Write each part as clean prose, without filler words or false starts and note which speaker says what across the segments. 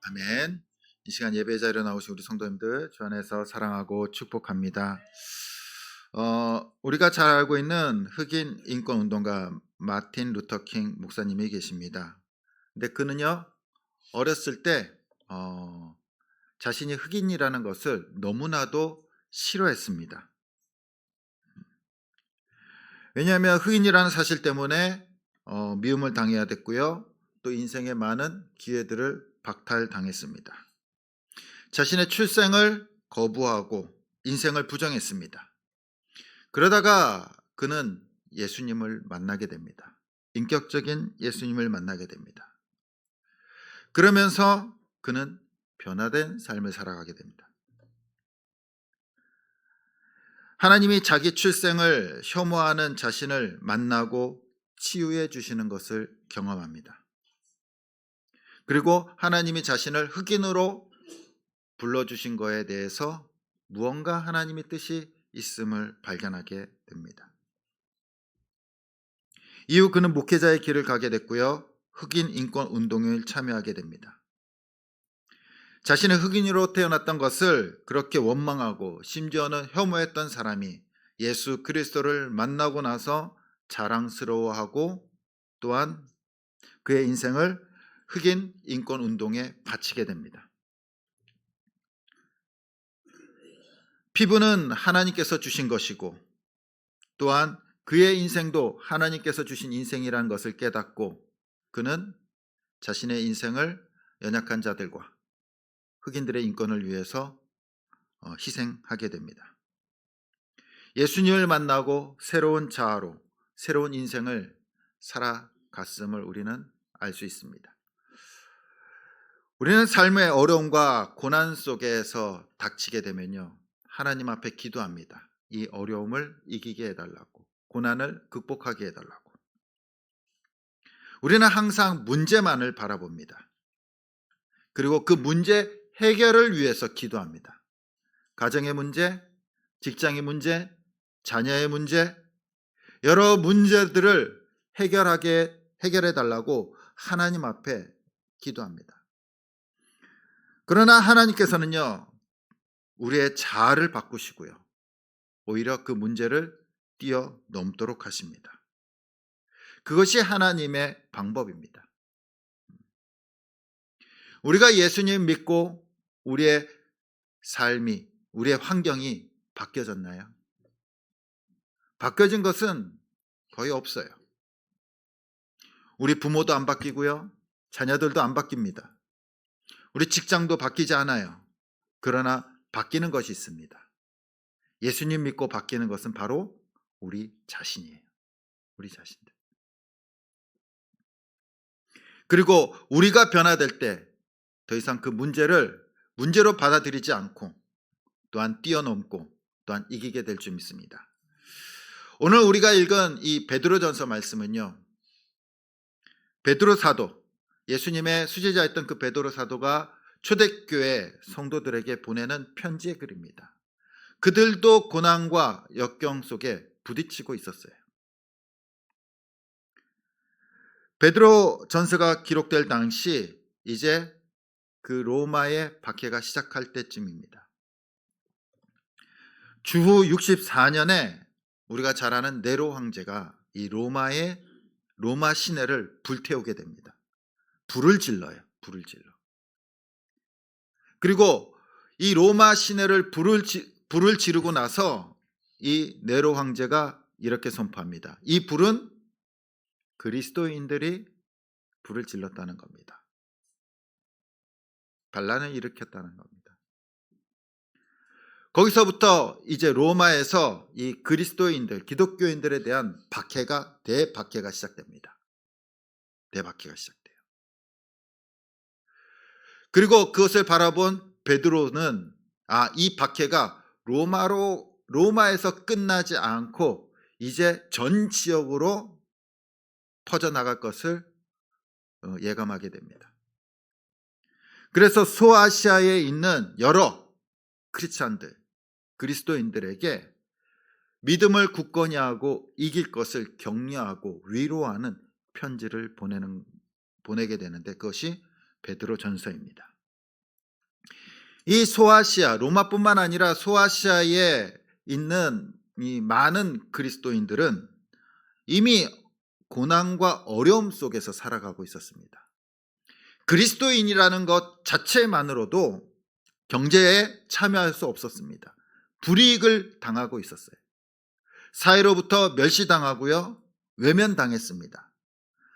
Speaker 1: 아멘. 이 시간 예배 자리로 나오신 우리 성도님들 주 안에서 사랑하고 축복합니다. 우리가 잘 알고 있는 흑인 인권 운동가 마틴 루터 킹 목사님이 계십니다. 근데 그는요, 어렸을 때 자신이 흑인이라는 것을 너무나도 싫어했습니다. 왜냐하면 흑인이라는 사실 때문에 미움을 당해야 됐고요, 또 인생의 많은 기회들을 박탈당했습니다. 자신의 출생을 거부하고 인생을 부정했습니다. 그러다가 그는 예수님을 만나게 됩니다. 인격적인 예수님을 만나게 됩니다. 그러면서 그는 변화된 삶을 살아가게 됩니다. 하나님이 자기 출생을 혐오하는 자신을 만나고 치유해 주시는 것을 경험합니다. 그리고 하나님이 자신을 흑인으로 불러주신 거에 대해서 무언가 하나님의 뜻이 있음을 발견하게 됩니다. 이후 그는 목회자의 길을 가게 됐고요, 흑인 인권 운동에 참여하게 됩니다. 자신의 흑인으로 태어났던 것을 그렇게 원망하고 심지어는 혐오했던 사람이 예수 그리스도를 만나고 나서 자랑스러워하고 또한 그의 인생을 흑인 인권 운동에 바치게 됩니다. 피부는 하나님께서 주신 것이고 또한 그의 인생도 하나님께서 주신 인생이라는 것을 깨닫고 그는 자신의 인생을 연약한 자들과 흑인들의 인권을 위해서 희생하게 됩니다. 예수님을 만나고 새로운 자아로 새로운 인생을 살아갔음을 우리는 알 수 있습니다. 우리는 삶의 어려움과 고난 속에서 닥치게 되면요, 하나님 앞에 기도합니다. 이 어려움을 이기게 해달라고, 고난을 극복하게 해달라고. 우리는 항상 문제만을 바라봅니다. 그리고 그 문제 해결을 위해서 기도합니다. 가정의 문제, 직장의 문제, 자녀의 문제, 여러 문제들을 해결해 달라고 하나님 앞에 기도합니다. 그러나 하나님께서는요, 우리의 자아를 바꾸시고요, 오히려 그 문제를 뛰어넘도록 하십니다. 그것이 하나님의 방법입니다. 우리가 예수님 믿고 우리의 삶이, 우리의 환경이 바뀌어졌나요? 바뀌어진 것은 거의 없어요. 우리 부모도 안 바뀌고요, 자녀들도 안 바뀝니다. 우리 직장도 바뀌지 않아요. 그러나 바뀌는 것이 있습니다. 예수님 믿고 바뀌는 것은 바로 우리 자신이에요. 우리 자신들. 그리고 우리가 변화될 때 더 이상 그 문제를 문제로 받아들이지 않고 또한 뛰어넘고 또한 이기게 될 줄 믿습니다. 오늘 우리가 읽은 이 베드로전서 말씀은요, 베드로 사도, 예수님의 수제자였던 그 베드로 사도가 초대교회 성도들에게 보내는 편지의 글입니다. 그들도 고난과 역경 속에 부딪히고 있었어요. 베드로 전서가 기록될 당시 이제 그 로마의 박해가 시작할 때쯤입니다. 주후 64년에 우리가 잘 아는 네로 황제가 이 로마 시내를 불태우게 됩니다. 불을 질러요. 불을 질러. 그리고 이 로마 시내를 불을 지르고 나서 이 네로 황제가 이렇게 선포합니다. 이 불은 그리스도인들이 불을 질렀다는 겁니다. 반란을 일으켰다는 겁니다. 거기서부터 이제 로마에서 이 그리스도인들, 기독교인들에 대한 대박해가 시작됩니다. 대박해가 시작돼요. 그리고 그것을 바라본 베드로는 이 박해가 로마에서 끝나지 않고 이제 전 지역으로 퍼져나갈 것을 예감하게 됩니다. 그래서 소아시아에 있는 여러 크리스찬들, 그리스도인들에게 믿음을 굳건히 하고 이길 것을 격려하고 위로하는 편지를 보내게 되는데 그것이 베드로 전서입니다. 이 소아시아, 로마뿐만 아니라 소아시아에 있는 이 많은 그리스도인들은 이미 고난과 어려움 속에서 살아가고 있었습니다. 그리스도인이라는 것 자체만으로도 경제에 참여할 수 없었습니다. 불이익을 당하고 있었어요. 사회로부터 멸시당하고요, 외면당했습니다.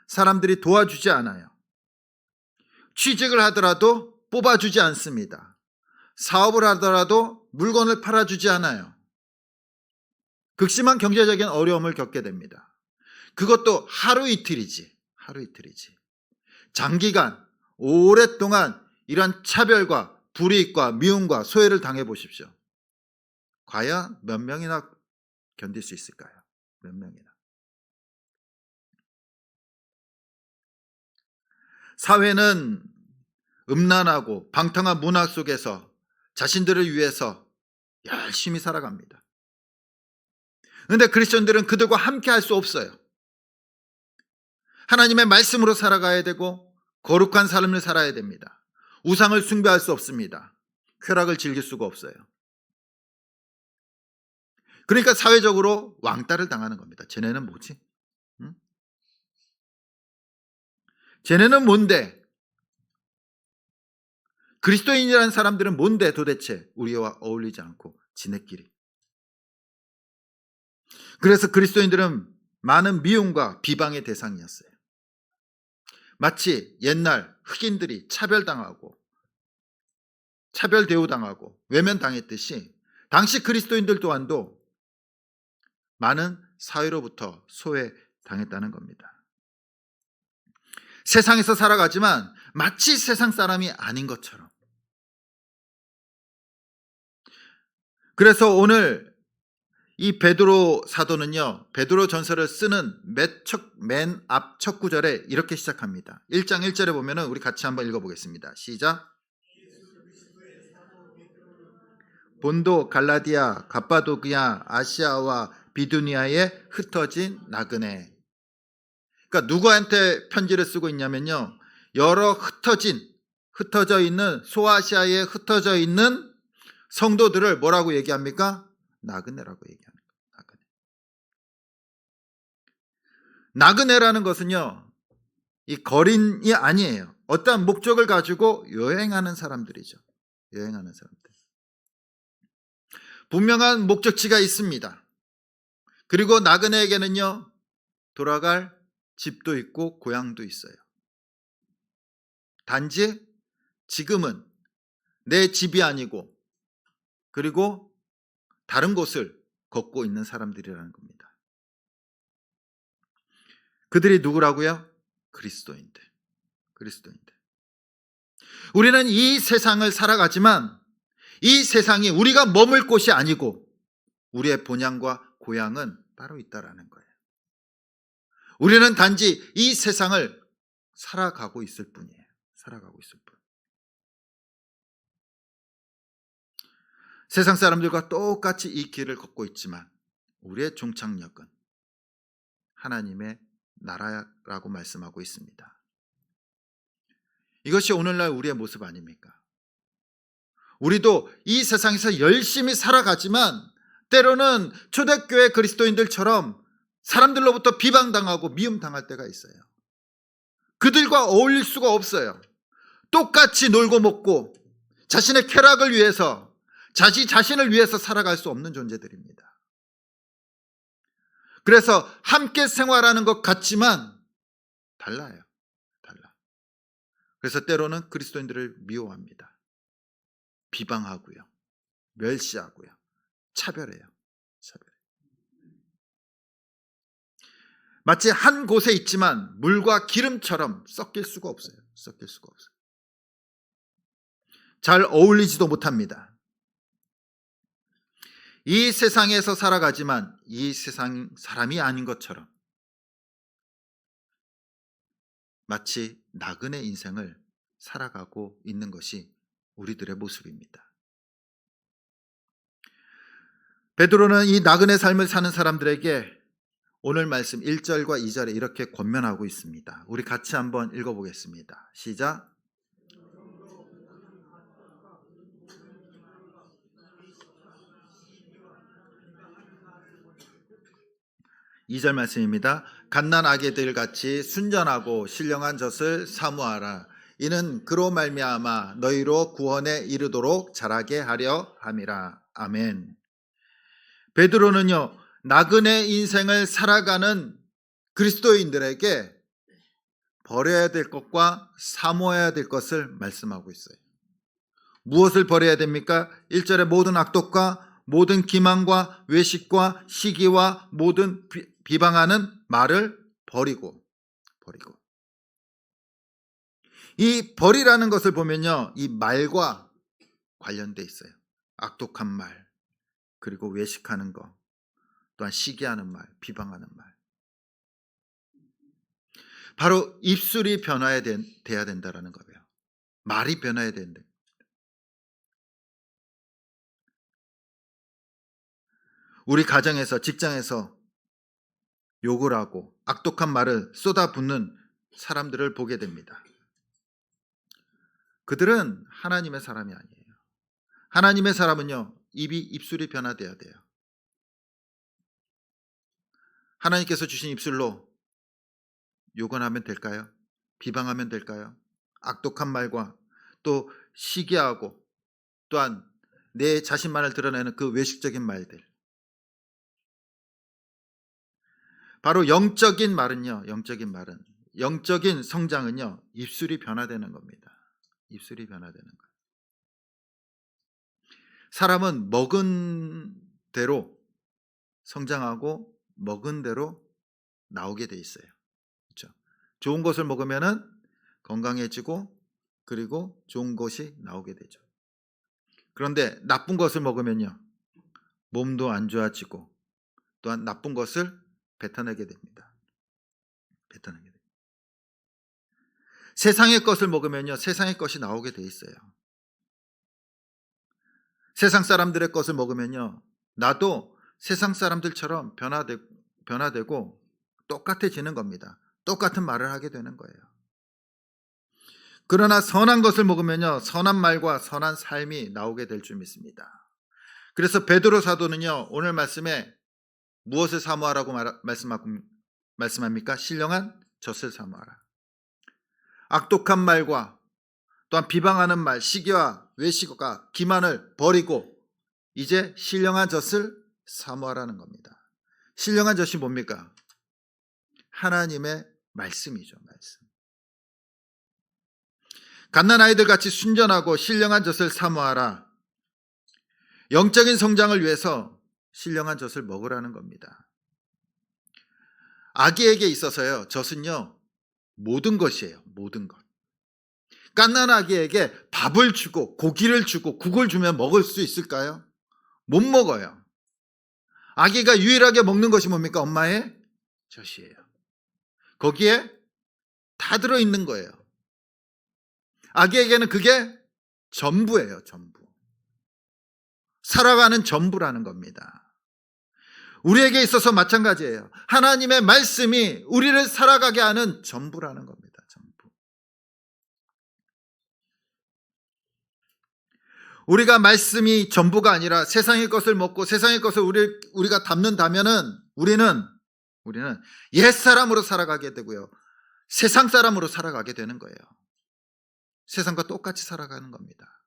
Speaker 1: 사람들이 도와주지 않아요. 취직을 하더라도 뽑아주지 않습니다. 사업을 하더라도 물건을 팔아주지 않아요. 극심한 경제적인 어려움을 겪게 됩니다. 그것도 하루 이틀이지. 장기간, 오랫동안 이런 차별과 불이익과 미움과 소외를 당해 보십시오. 과연 몇 명이나 견딜 수 있을까요? 몇 명이나. 사회는 음란하고 방탕한 문화 속에서 자신들을 위해서 열심히 살아갑니다. 그런데 크리스천들은 그들과 함께 할 수 없어요. 하나님의 말씀으로 살아가야 되고 거룩한 삶을 살아야 됩니다. 우상을 숭배할 수 없습니다. 쾌락을 즐길 수가 없어요. 그러니까 사회적으로 왕따를 당하는 겁니다. 쟤네는 뭐지? 응? 쟤네는 뭔데? 그리스도인이라는 사람들은 뭔데 도대체 우리와 어울리지 않고 지네끼리. 그래서 그리스도인들은 많은 미움과 비방의 대상이었어요. 마치 옛날 흑인들이 차별당하고 차별 대우당하고 외면당했듯이 당시 그리스도인들 또한도 많은 사회로부터 소외당했다는 겁니다. 세상에서 살아가지만 마치 세상 사람이 아닌 것처럼. 그래서 오늘 이 베드로 사도는요, 베드로 전서를 쓰는 맨 앞 첫 구절에 이렇게 시작합니다. 1장 1절에 보면은 우리 같이 한번 읽어보겠습니다. 시작. 본도, 갈라디아, 갑바도기아, 아시아와 비두니아에 흩어진 나그네. 그러니까 누구한테 편지를 쓰고 있냐면요, 여러 흩어져 있는 소아시아에 흩어져 있는 성도들을 뭐라고 얘기합니까? 나그네라고 얘기합니다. 나그네라는 것은요, 이 거린이 아니에요. 어떠한 목적을 가지고 여행하는 사람들이죠. 여행하는 사람들. 분명한 목적지가 있습니다. 그리고 나그네에게는요, 돌아갈 집도 있고 고향도 있어요. 단지 지금은 내 집이 아니고 그리고 다른 곳을 걷고 있는 사람들이라는 겁니다. 그들이 누구라고요? 그리스도인들. 우리는 이 세상을 살아가지만 이 세상이 우리가 머물 곳이 아니고 우리의 본향과 고향은 따로 있다라는 거예요. 우리는 단지 이 세상을 살아가고 있을 뿐이에요. 세상 사람들과 똑같이 이 길을 걷고 있지만 우리의 종착역은 하나님의 나라라고 말씀하고 있습니다. 이것이 오늘날 우리의 모습 아닙니까? 우리도 이 세상에서 열심히 살아가지만 때로는 초대교회 그리스도인들처럼 사람들로부터 비방당하고 미움당할 때가 있어요. 그들과 어울릴 수가 없어요. 똑같이 놀고 먹고 자신의 쾌락을 위해서 자신을 위해서 살아갈 수 없는 존재들입니다. 그래서 함께 생활하는 것 같지만 달라요. 그래서 때로는 그리스도인들을 미워합니다. 비방하고요. 멸시하고요. 차별해요. 마치 한 곳에 있지만 물과 기름처럼 섞일 수가 없어요. 잘 어울리지도 못합니다. 이 세상에서 살아가지만 이 세상 사람이 아닌 것처럼 마치 나그네 인생을 살아가고 있는 것이 우리들의 모습입니다. 베드로는 이 나그네 삶을 사는 사람들에게 오늘 말씀 1절과 2절에 이렇게 권면하고 있습니다. 우리 같이 한번 읽어보겠습니다. 시작. 2절 말씀입니다. 갓난 아기들 같이 순전하고 신령한 젖을 사모하라. 이는 그로 말미암아 너희로 구원에 이르도록 자라게 하려 함이라. 아멘. 베드로는요, 나그네 인생을 살아가는 그리스도인들에게 버려야 될 것과 사모해야 될 것을 말씀하고 있어요. 무엇을 버려야 됩니까? 1절에 모든 악독과 모든 기만과 외식과 시기와 모든 비방하는 말을 버리고. 이 버리라는 것을 보면요, 이 말과 관련돼 있어요. 악독한 말, 그리고 외식하는 것, 또한 시기하는 말, 비방하는 말. 바로 입술이 돼야 된다라는 거예요. 말이 변화해야 된다. 우리 가정에서, 직장에서 욕을 하고 악독한 말을 쏟아붓는 사람들을 보게 됩니다. 그들은 하나님의 사람이 아니에요. 하나님의 사람은요, 입술이 변화돼야 돼요. 하나님께서 주신 입술로 욕을 하면 될까요? 비방하면 될까요? 악독한 말과 또 시기하고 또한 내 자신만을 드러내는 그 외식적인 말들. 바로 영적인 성장은요, 입술이 변화되는 겁니다. 입술이 변화되는 거예요. 사람은 먹은 대로 성장하고 먹은 대로 나오게 돼 있어요. 그렇죠? 좋은 것을 먹으면은 건강해지고 그리고 좋은 것이 나오게 되죠. 그런데 나쁜 것을 먹으면요, 몸도 안 좋아지고 또한 나쁜 것을 뱉어내게 됩니다. 세상의 것을 먹으면요, 세상의 것이 나오게 돼 있어요. 세상 사람들의 것을 먹으면요, 나도 세상 사람들처럼 변화되고 똑같아지는 겁니다. 똑같은 말을 하게 되는 거예요. 그러나 선한 것을 먹으면요, 선한 말과 선한 삶이 나오게 될 줄 믿습니다. 그래서 베드로 사도는요, 오늘 말씀에 무엇을 사모하라고 말씀합니까? 신령한 젖을 사모하라. 악독한 말과 또한 비방하는 말, 시기와 외식과 기만을 버리고 이제 신령한 젖을 사모하라는 겁니다. 신령한 젖이 뭡니까? 하나님의 말씀이죠. 말씀. 갓난 아이들 같이 순전하고 신령한 젖을 사모하라. 영적인 성장을 위해서 신령한 젖을 먹으라는 겁니다. 아기에게 있어서요, 젖은요, 모든 것이에요. 모든 것. 갓난 아기에게 밥을 주고 고기를 주고 국을 주면 먹을 수 있을까요? 못 먹어요. 아기가 유일하게 먹는 것이 뭡니까? 엄마의 젖이에요. 거기에 다 들어있는 거예요. 아기에게는 그게 전부예요. 전부. 살아가는 전부라는 겁니다. 우리에게 있어서 마찬가지예요. 하나님의 말씀이 우리를 살아가게 하는 전부라는 겁니다. 전부. 우리가 말씀이 전부가 아니라 세상의 것을 먹고 세상의 것을 우리가 담는다면은 우리는 옛사람으로 살아가게 되고요, 세상 사람으로 살아가게 되는 거예요. 세상과 똑같이 살아가는 겁니다.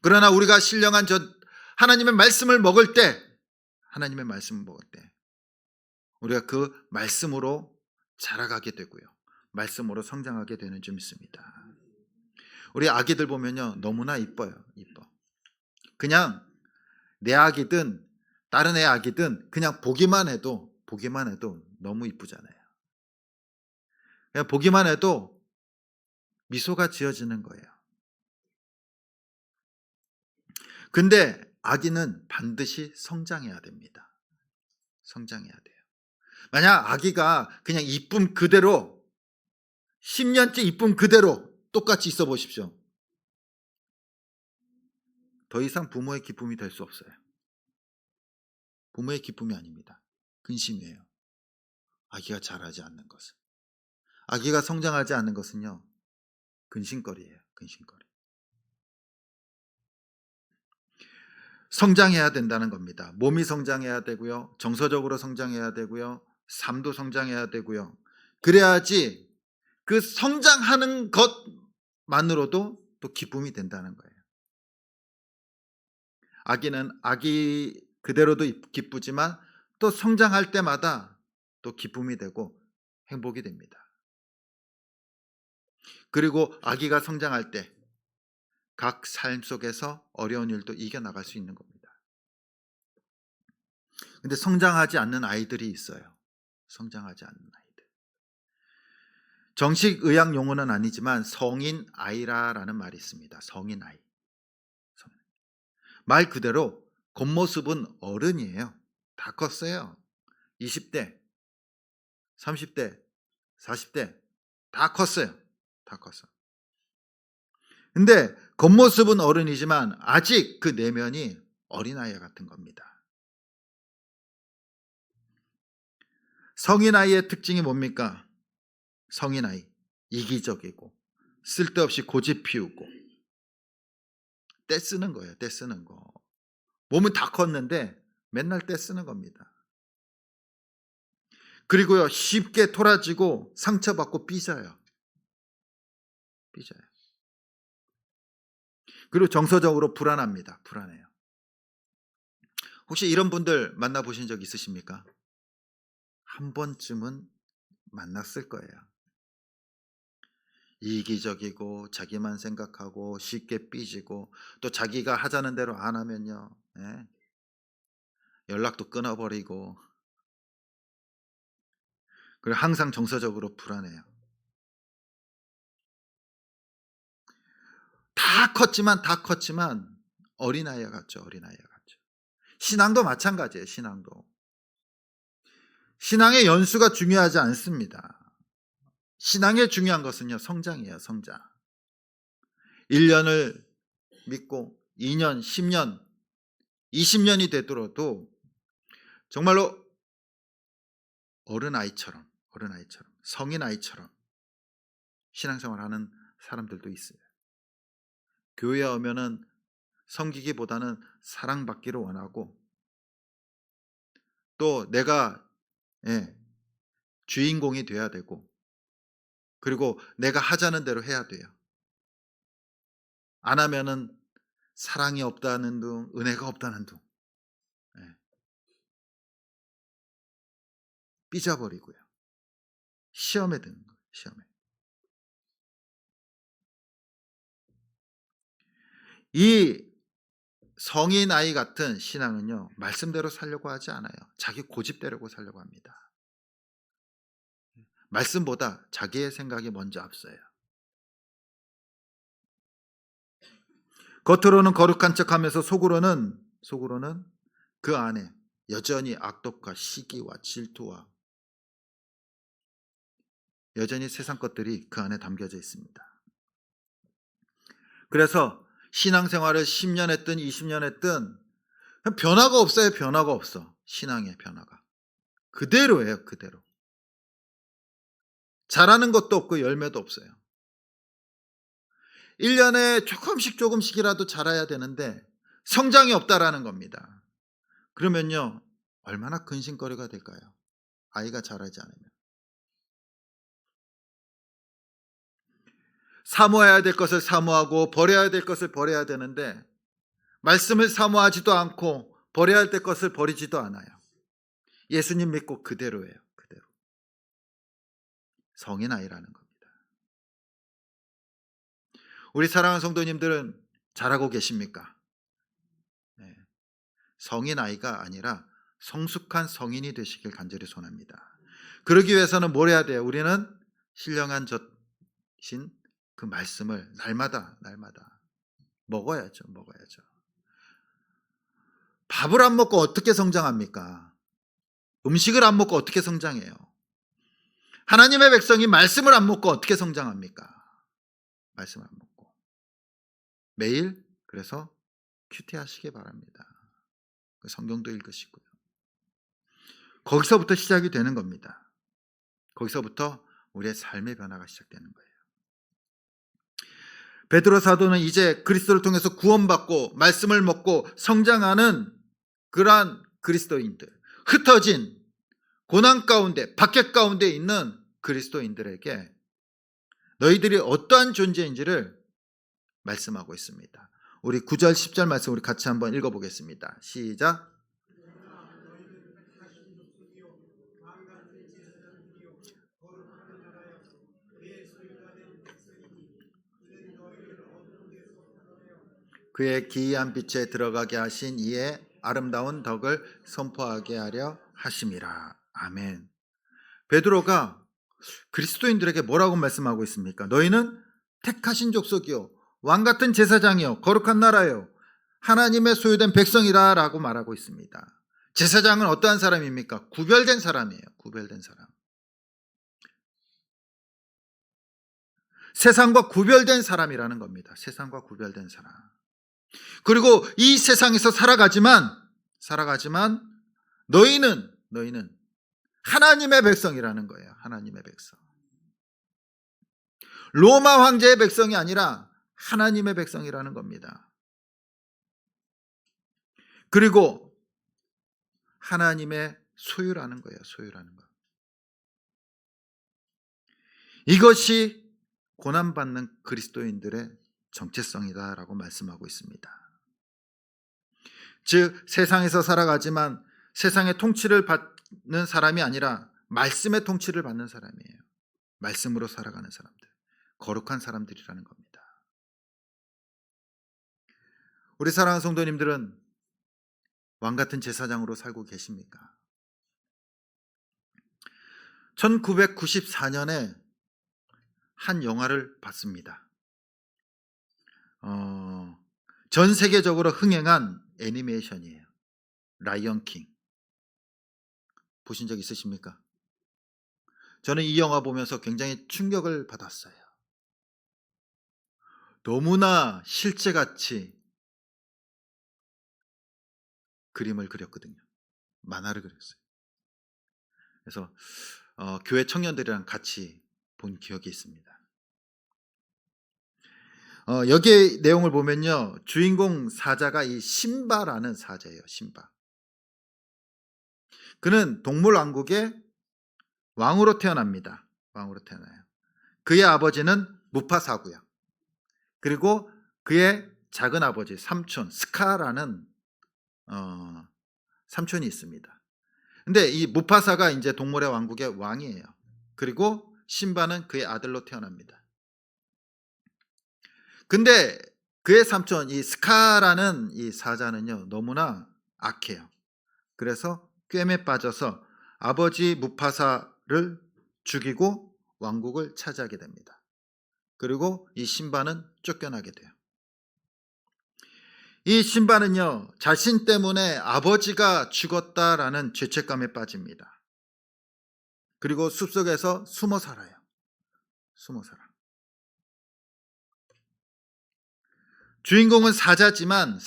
Speaker 1: 그러나 우리가 신령한 하나님의 말씀을 먹을 때 우리가 그 말씀으로 자라가게 되고요, 말씀으로 성장하게 되는 줄 믿습니다. 우리 아기들 보면요, 너무나 이뻐요. 이뻐. 그냥 내 아기든 다른 애 아기든 그냥 보기만 해도 너무 이쁘잖아요. 그냥 보기만 해도 미소가 지어지는 거예요. 근데 아기는 반드시 성장해야 됩니다. 성장해야 돼요. 만약 아기가 그냥 이쁨 그대로 10년째 이쁨 그대로 똑같이 있어 보십시오. 더 이상 부모의 기쁨이 될 수 없어요. 부모의 기쁨이 아닙니다. 근심이에요. 아기가 자라지 않는 것은. 아기가 성장하지 않는 것은요, 근심거리예요. 근심거리. 성장해야 된다는 겁니다. 몸이 성장해야 되고요. 정서적으로 성장해야 되고요. 삶도 성장해야 되고요. 그래야지 그 성장하는 것만으로도 또 기쁨이 된다는 거예요. 아기는 아기 그대로도 기쁘지만 또 성장할 때마다 또 기쁨이 되고 행복이 됩니다. 그리고 아기가 성장할 때 각 삶 속에서 어려운 일도 이겨나갈 수 있는 겁니다. 근데 성장하지 않는 아이들이 있어요. 성장하지 않는 아이들. 정식 의학 용어는 아니지만 성인 아이라라는 말이 있습니다. 성인 아이. 말 그대로 겉모습은 어른이에요. 다 컸어요. 20대, 30대, 40대 다 컸어요. 다 컸어. 근데 겉모습은 어른이지만 아직 그 내면이 어린아이 같은 겁니다. 성인아이의 특징이 뭡니까? 성인아이, 이기적이고 쓸데없이 고집 피우고 떼쓰는 거예요. 떼쓰는 거. 몸은 다 컸는데 맨날 떼쓰는 겁니다. 그리고요, 쉽게 토라지고 상처받고 삐져요. 삐져요. 그리고 정서적으로 불안합니다. 불안해요. 혹시 이런 분들 만나보신 적 있으십니까? 한 번쯤은 만났을 거예요. 이기적이고 자기만 생각하고 쉽게 삐지고 또 자기가 하자는 대로 안 하면요, 예, 연락도 끊어버리고 그리고 항상 정서적으로 불안해요. 다 컸지만 어린아이 같죠. 어린아이 같죠. 신앙도 마찬가지예요. 신앙도. 신앙의 연수가 중요하지 않습니다. 신앙에 중요한 것은요, 성장이에요. 성장. 1년을 믿고 2년, 10년, 20년이 되더라도 정말로 어른아이처럼 성인아이처럼 신앙생활하는 사람들도 있어요. 교회에 오면은 섬기기보다는 사랑받기를 원하고 또 내가, 예, 주인공이 돼야 되고 그리고 내가 하자는 대로 해야 돼요. 안 하면은 사랑이 없다는 둥, 은혜가 없다는 둥, 예, 삐져버리고요. 시험에 드는 거예요. 시험에. 이 성인 아이 같은 신앙은요, 말씀대로 살려고 하지 않아요. 자기 고집대로 살려고 합니다. 말씀보다 자기의 생각이 먼저 앞서요. 겉으로는 거룩한 척하면서 속으로는 그 안에 여전히 악독과 시기와 질투와 여전히 세상 것들이 그 안에 담겨져 있습니다. 그래서 신앙생활을 10년 했든 20년 했든 변화가 없어요. 변화가 없어. 신앙의 변화가. 그대로예요. 그대로. 잘하는 것도 없고 열매도 없어요. 1년에 조금씩이라도 자라야 되는데 성장이 없다라는 겁니다. 그러면요, 얼마나 근심거리가 될까요? 아이가 자라지 않으면. 사모해야 될 것을 사모하고 버려야 될 것을 버려야 되는데 말씀을 사모하지도 않고 버려야 할 것을 버리지도 않아요. 예수님 믿고 그대로예요. 그대로. 성인 아이라는 겁니다. 우리 사랑하는 성도님들은 잘하고 계십니까? 네. 성인 아이가 아니라 성숙한 성인이 되시길 간절히 소원합니다. 그러기 위해서는 뭘 해야 돼요? 우리는 신령한 젖신 그 말씀을 날마다 먹어야죠. 밥을 안 먹고 어떻게 성장합니까? 음식을 안 먹고 어떻게 성장해요? 하나님의 백성이 말씀을 안 먹고 어떻게 성장합니까? 말씀을 안 먹고. 매일 그래서 큐티 하시기 바랍니다. 성경도 읽으시고요. 거기서부터 시작이 되는 겁니다. 거기서부터 우리의 삶의 변화가 시작되는 거예요. 베드로 사도는 이제 그리스도를 통해서 구원받고 말씀을 먹고 성장하는 그러한 그리스도인들, 흩어진 고난 가운데, 박해 가운데 있는 그리스도인들에게 너희들이 어떠한 존재인지를 말씀하고 있습니다. 우리 9절 10절 말씀 우리 같이 한번 읽어보겠습니다. 시작. 그의 기이한 빛에 들어가게 하신 이의 아름다운 덕을 선포하게 하려 하심이라. 아멘. 베드로가 그리스도인들에게 뭐라고 말씀하고 있습니까? 너희는 택하신 족속이요 왕같은 제사장이요 거룩한 나라요 하나님의 소유된 백성이라 라고 말하고 있습니다. 제사장은 어떠한 사람입니까? 구별된 사람이에요. 구별된 사람. 세상과 구별된 사람이라는 겁니다. 세상과 구별된 사람. 그리고 이 세상에서 살아가지만 너희는 하나님의 백성이라는 거예요. 하나님의 백성. 로마 황제의 백성이 아니라 하나님의 백성이라는 겁니다. 그리고 하나님의 소유라는 거예요. 소유라는 거. 이것이 고난받는 그리스도인들의 정체성이다라고 말씀하고 있습니다. 즉 세상에서 살아가지만 세상의 통치를 받는 사람이 아니라 말씀의 통치를 받는 사람이에요. 말씀으로 살아가는 사람들, 거룩한 사람들이라는 겁니다. 우리 사랑하는 성도님들은 왕같은 제사장으로 살고 계십니까? 1994년에 한 영화를 봤습니다. 전 세계적으로 흥행한 애니메이션이에요. 라이언 킹. 보신 적 있으십니까? 저는 이 영화 보면서 굉장히 충격을 받았어요. 너무나 실제같이 그림을 그렸거든요. 만화를 그렸어요. 그래서 교회 청년들이랑 같이 본 기억이 있습니다. 여기에 내용을 보면요, 주인공 사자가 이 심바라는 사자예요. 심바. 그는 동물 왕국의 왕으로 태어납니다. 왕으로 태어나요. 그의 아버지는 무파사고요. 그리고 그의 작은 아버지 삼촌 스카라는 삼촌이 있습니다. 근데 이 무파사가 이제 동물의 왕국의 왕이에요. 그리고 심바는 그의 아들로 태어납니다. 근데 그의 삼촌 이 스카라는 이 사자는요 너무나 악해요. 그래서 꿰매 빠져서 아버지 무파사를 죽이고 왕국을 차지하게 됩니다. 그리고 이 심바는 쫓겨나게 돼요. 이 심바는요 자신 때문에 아버지가 죽었다라는 죄책감에 빠집니다. 그리고 숲속에서 숨어 살아요. 숨어 살아. 주인공은 사자지만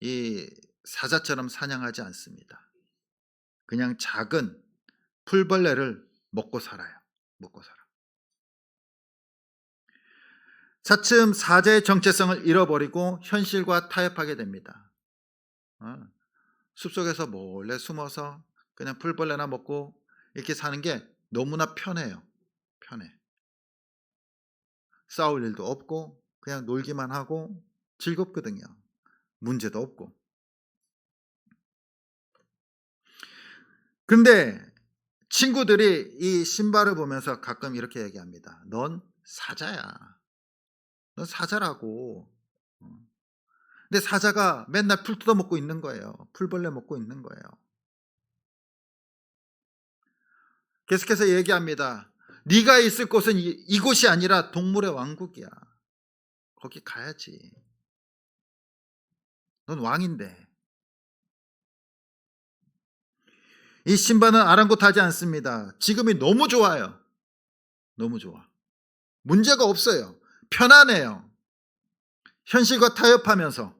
Speaker 1: 이 사자처럼 사냥하지 않습니다. 그냥 작은 풀벌레를 먹고 살아요. 먹고 살아. 차츰 사자의 정체성을 잃어버리고 현실과 타협하게 됩니다. 숲속에서 몰래 숨어서 그냥 풀벌레나 먹고 이렇게 사는 게 너무나 편해요. 편해. 싸울 일도 없고 그냥 놀기만 하고 즐겁거든요. 문제도 없고. 근데 친구들이 이 신바를 보면서 가끔 이렇게 얘기합니다. 넌 사자야. 넌 사자라고. 근데 사자가 맨날 풀 뜯어먹고 있는 거예요. 풀벌레 먹고 있는 거예요. 계속해서 얘기합니다. 네가 있을 곳은 이곳이 아니라 동물의 왕국이야. 거기 가야지. 넌 왕인데. 이 신바는 아랑곳하지 않습니다. 지금이 너무 좋아요. 너무 좋아. 문제가 없어요. 편안해요. 현실과 타협하면서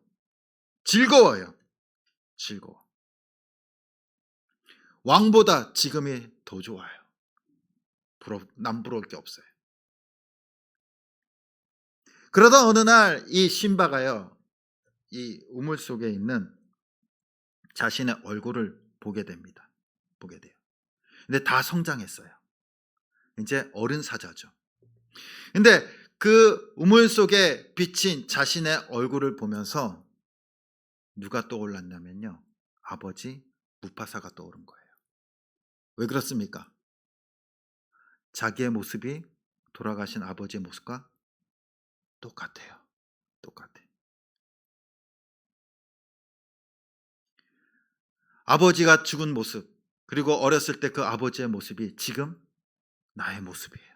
Speaker 1: 즐거워요. 즐거워. 왕보다 지금이 더 좋아요. 남 부러울 게 없어요. 그러다 어느 날 이 신바가요, 이 우물 속에 있는 자신의 얼굴을 보게 됩니다. 보게 돼요. 근데 다 성장했어요. 이제 어른 사자죠. 근데 그 우물 속에 비친 자신의 얼굴을 보면서 누가 떠올랐냐면요, 아버지 무파사가 떠오른 거예요. 왜 그렇습니까? 자기의 모습이 돌아가신 아버지의 모습과 똑같아요. 똑같아. 아버지가 죽은 모습, 그리고 어렸을 때 그 아버지의 모습이 지금 나의 모습이에요.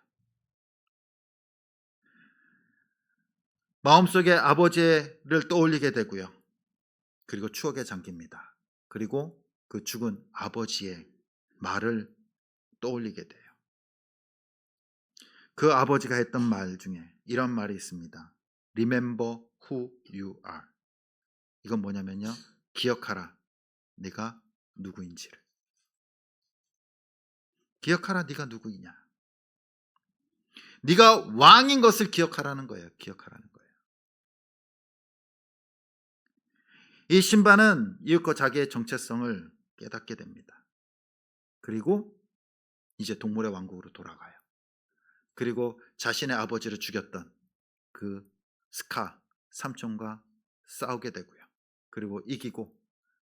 Speaker 1: 마음속에 아버지를 떠올리게 되고요. 그리고 추억에 잠깁니다. 그리고 그 죽은 아버지의 말을 떠올리게 돼요. 그 아버지가 했던 말 중에 이런 말이 있습니다. Remember who you are. 이건 뭐냐면요, 기억하라, 네가 누구인지를. 기억하라, 네가 누구이냐. 네가 왕인 것을 기억하라는 거예요. 기억하라는 거예요. 이 신바는 이윽고 자기의 정체성을 깨닫게 됩니다. 그리고 이제 동물의 왕국으로 돌아가요. 그리고 자신의 아버지를 죽였던 그 스카 삼촌과 싸우게 되고요. 그리고 이기고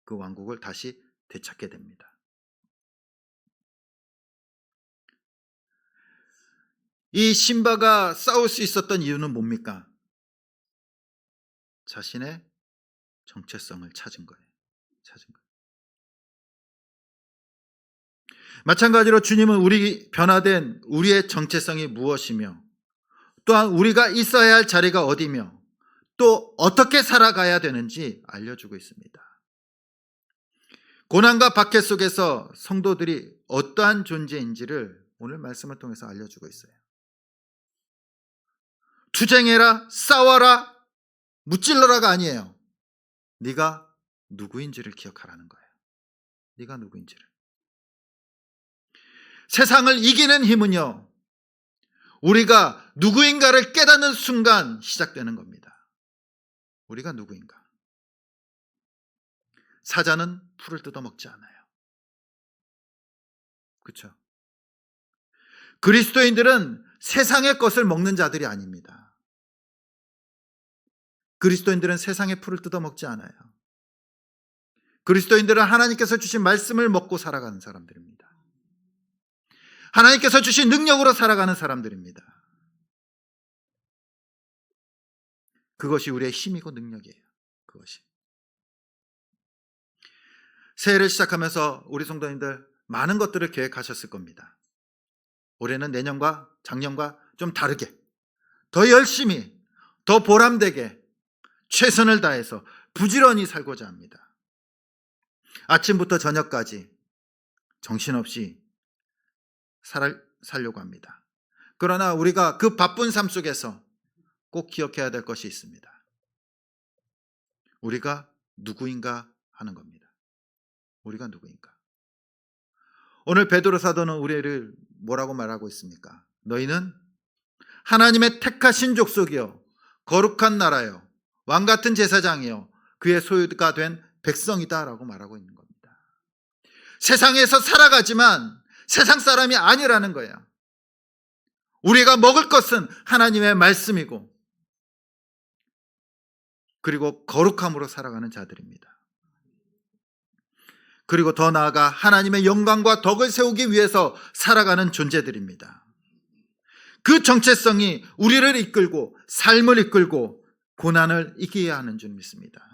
Speaker 1: 그 왕국을 다시 되찾게 됩니다. 이 신바가 싸울 수 있었던 이유는 뭡니까? 자신의 정체성을 찾은 거예요. 찾은 거예요. 마찬가지로 주님은 우리 변화된 우리의 정체성이 무엇이며, 또한 우리가 있어야 할 자리가 어디며, 또 어떻게 살아가야 되는지 알려주고 있습니다. 고난과 박해 속에서 성도들이 어떠한 존재인지를 오늘 말씀을 통해서 알려주고 있어요. 투쟁해라, 싸워라, 무찔러라가 아니에요. 네가 누구인지를 기억하라는 거예요. 네가 누구인지를. 세상을 이기는 힘은요, 우리가 누구인가를 깨닫는 순간 시작되는 겁니다. 우리가 누구인가. 사자는 풀을 뜯어먹지 않아요. 그렇죠? 그리스도인들은 세상의 것을 먹는 자들이 아닙니다. 그리스도인들은 세상의 풀을 뜯어먹지 않아요. 그리스도인들은 하나님께서 주신 말씀을 먹고 살아가는 사람들입니다. 하나님께서 주신 능력으로 살아가는 사람들입니다. 그것이 우리의 힘이고 능력이에요. 그것이. 새해를 시작하면서 우리 성도님들 많은 것들을 계획하셨을 겁니다. 올해는 내년과 작년과 좀 다르게, 더 열심히, 더 보람되게 최선을 다해서 부지런히 살고자 합니다. 아침부터 저녁까지 정신없이 살려고 합니다. 그러나 우리가 그 바쁜 삶 속에서 꼭 기억해야 될 것이 있습니다. 우리가 누구인가 하는 겁니다. 우리가 누구인가. 오늘 베드로 사도는 우리를 뭐라고 말하고 있습니까? 너희는 하나님의 택하신 족속이요, 거룩한 나라요, 왕같은 제사장이요, 그의 소유가 된 백성이다 라고 말하고 있는 겁니다. 세상에서 살아가지만 세상 사람이 아니라는 거예요. 우리가 먹을 것은 하나님의 말씀이고, 그리고 거룩함으로 살아가는 자들입니다. 그리고 더 나아가 하나님의 영광과 덕을 세우기 위해서 살아가는 존재들입니다. 그 정체성이 우리를 이끌고 삶을 이끌고 고난을 이기게 하는 줄 믿습니다.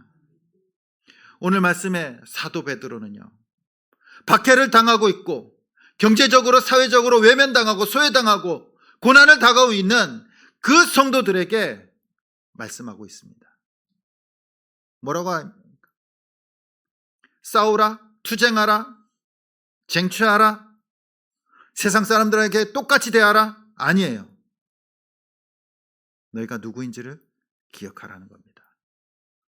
Speaker 1: 오늘 말씀에 사도 베드로는요, 박해를 당하고 있고 경제적으로 사회적으로 외면당하고 소외당하고 고난을 당하고 있는 그 성도들에게 말씀하고 있습니다. 뭐라고 합니까? 싸우라, 투쟁하라, 쟁취하라, 세상 사람들에게 똑같이 대하라? 아니에요. 너희가 누구인지를 기억하라는 겁니다.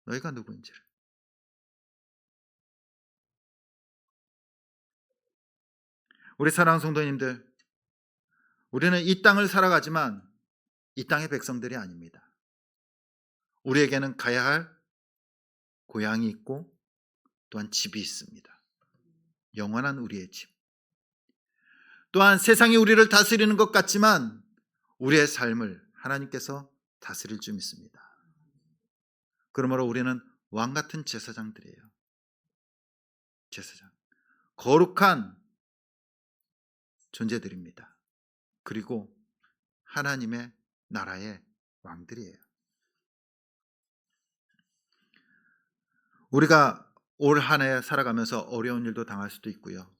Speaker 1: 너희가 누구인지를. 우리 사랑하는 성도님들, 우리는 이 땅을 살아가지만 이 땅의 백성들이 아닙니다. 우리에게는 가야 할 고향이 있고 또한 집이 있습니다. 영원한 우리의 집. 또한 세상이 우리를 다스리는 것 같지만 우리의 삶을 하나님께서 다스릴 줄 믿습니다. 그러므로 우리는 왕 같은 제사장들이에요. 제사장. 거룩한 존재들입니다. 그리고 하나님의 나라의 왕들이에요. 우리가 올 한 해 살아가면서 어려운 일도 당할 수도 있고요.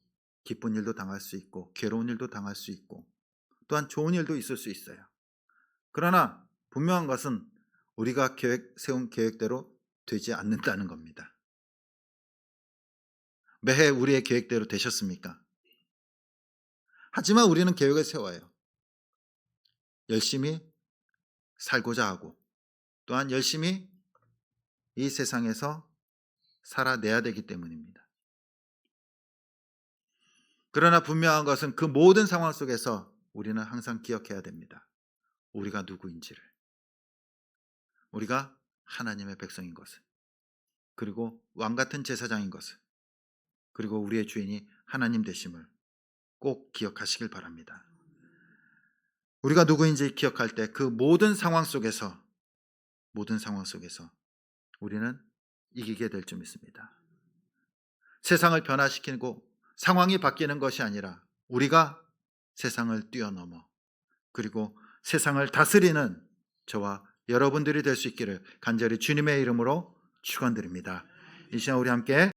Speaker 1: 기쁜 일도 당할 수 있고 괴로운 일도 당할 수 있고 또한 좋은 일도 있을 수 있어요. 그러나 분명한 것은 우리가 세운 계획대로 되지 않는다는 겁니다. 매해 우리의 계획대로 되셨습니까? 하지만 우리는 계획을 세워요. 열심히 살고자 하고 또한 열심히 이 세상에서 살아내야 되기 때문입니다. 그러나 분명한 것은 그 모든 상황 속에서 우리는 항상 기억해야 됩니다. 우리가 누구인지를. 우리가 하나님의 백성인 것을. 그리고 왕같은 제사장인 것을. 그리고 우리의 주인이 하나님 되심을 꼭 기억하시길 바랍니다. 우리가 누구인지 기억할 때 그 모든 상황 속에서 우리는 이기게 될 줄 믿습니다. 세상을 변화시키고 상황이 바뀌는 것이 아니라 우리가 세상을 뛰어넘어 그리고 세상을 다스리는 저와 여러분들이 될 수 있기를 간절히 주님의 이름으로 축원드립니다. 이 시간 우리 함께